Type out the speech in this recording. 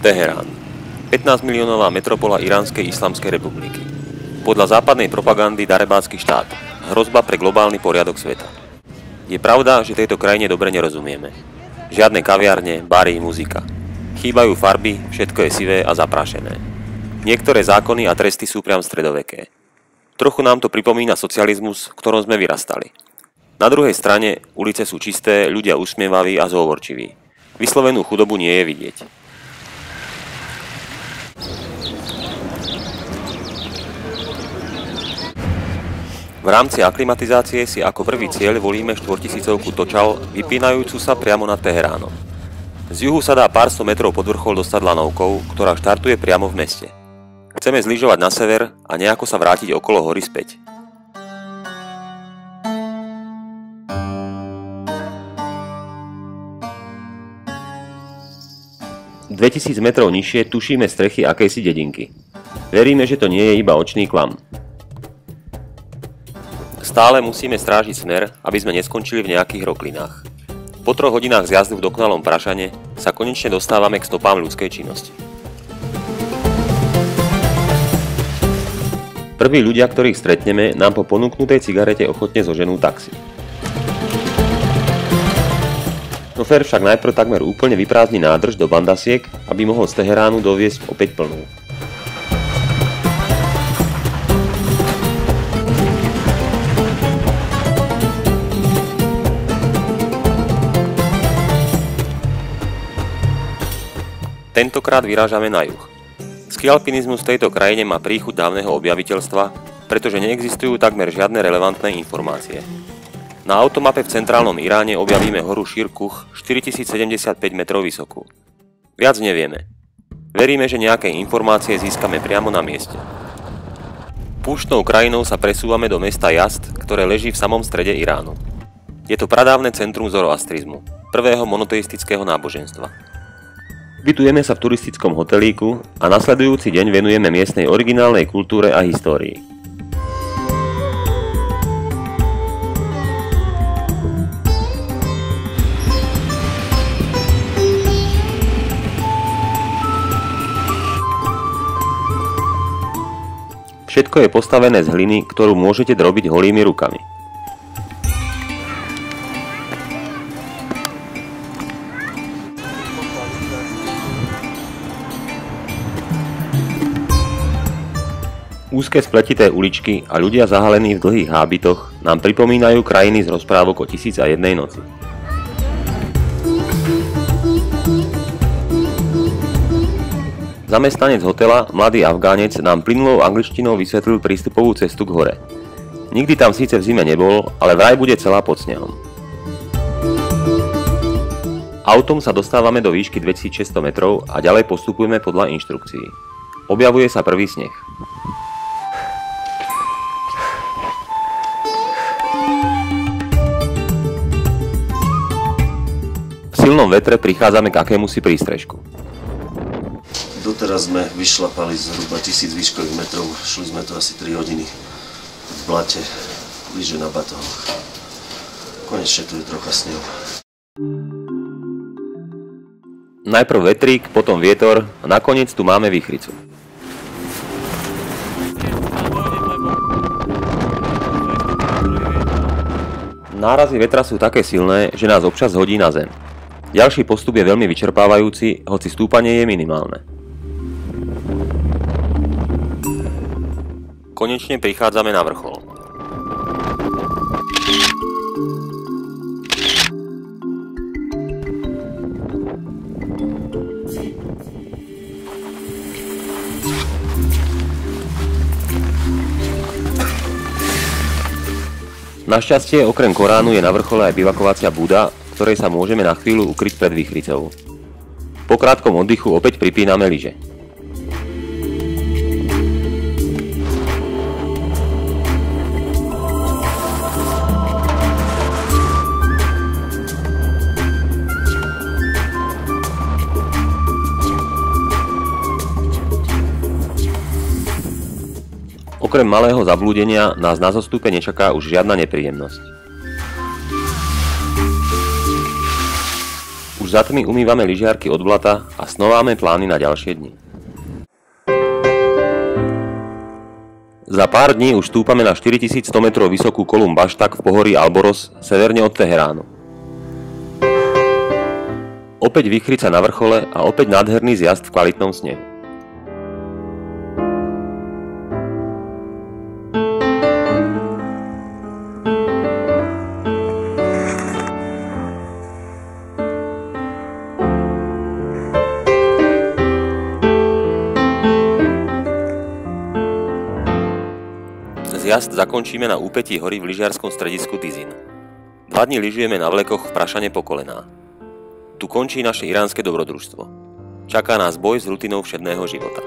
Teherán. 15-miliónová metropola Iránskej islamskej republiky. Podľa západnej propagandy darebácky štát. Hrozba pre globálny poriadok sveta. Je pravda, že tejto krajine dobre nerozumieme. Žiadne kaviarne, bary, muzika. Chýbajú farby, všetko je sivé a zaprášené. Niektoré zákony a tresty sú priam stredoveké. Trochu nám to pripomína socializmus, v ktorom sme vyrastali. Na druhej strane ulice sú čisté, ľudia usmievaví a zhovorčiví. Vyslovenú chudobu nie je vidieť. V rámci aklimatizácie si ako prvý cieľ volíme 4000-ku Točal, vypínajúcu sa priamo nad Teheránom. Z juhu sa dá pár 100 metrov pod vrchol dostať lanovkou, ktorá štartuje priamo v meste. Chceme zlyžovať na sever a nejako sa vrátiť okolo hory späť. – 2000 metrov nižšie tušíme strechy akejsi dedinky. Veríme, že to nie je iba očný klam. Stále musíme strážiť smer, aby sme neskončili v nejakých roklinách. Po 3 hodinách z jazdy v dokonalom Prašane sa konečne dostávame k stopám ľudskej činnosti. Prví ľudia, ktorých stretneme, nám po ponúknutej cigarete ochotne zoženú taxi. Šofér však najprv takmer úplne vyprázdni nádrž do bandasiek, aby mohol z Teheránu doviesť opäť plnú. Tentokrát vyrážame na juh. Skialpinizmus v tejto krajine má príchuť dávneho objaviteľstva, pretože neexistujú takmer žiadne relevantné informácie. Na automape v centrálnom Iráne objavíme horu Širkuch 4075 metrov vysokú. Viac nevieme. Veríme, že nejaké informácie získame priamo na mieste. Púštnou krajinou sa presúvame do mesta Yazd, ktoré leží v samom strede Iránu. Je to pradávne centrum zoroastrizmu, prvého monoteistického náboženstva. Bytujeme sa v turistickom hotelíku a nasledujúci deň venujeme miestnej originálnej kultúre a histórii. Všetko je postavené z hliny, ktorú môžete drobiť holými rukami. Úzke spletité uličky a ľudia zahalení v dlhých hábitoch nám pripomínajú krajiny z rozprávok o 1001 noci. Zamestnanec hotela, mladý Afgánec, nám plynulou angličtinou vysvetlil prístupovú cestu k hore. Nikdy tam síce v zime nebol, ale vraj bude celá pod snehom. Autom sa dostávame do výšky 2600 metrov a ďalej postupujeme podľa inštrukcií. Objavuje sa prvý sneh. V silnom vetre prichádzame k akémusi prístrežku. Doteraz sme vyšlapali zhruba 1000 výškových metrov, šli sme to asi 3 hodiny v blate, lyže na batohoch. Konečne tu je trocha snehu. Najprv vetrík, potom vietor a nakoniec tu máme výchricu. Nárazy vetra sú také silné, že nás občas hodí na zem. Ďalší postup je veľmi vyčerpávajúci, hoci stúpanie je minimálne. Konečne prichádzame na vrchol. Našťastie, okrem Koránu je na vrchole aj bivakovacia búda, v ktorej sa môžeme na chvíľu ukryť pred výchricou. Po krátkom oddychu opäť pripíname lyže. Okrem malého zablúdenia nás na zostupe nečaká už žiadna nepríjemnosť. Už Už za tmy umývame lyžiarky od blata a snováme plány na ďalšie dni. Za pár dní už stúpame na 4100 metrov vysokú kolum Baštak v pohorí Alboros, severne od Teheránu. Opäť výchrica na vrchole a opäť nádherný zjazd v kvalitnom snehu. Zjazd zakončíme na úpetí hory v lyžiarskom stredisku Tizin. 2 dni lyžujeme na vlekoch v Prašane po kolená. Tu končí naše iránske dobrodružstvo. Čaká nás boj s rutinou všedného života.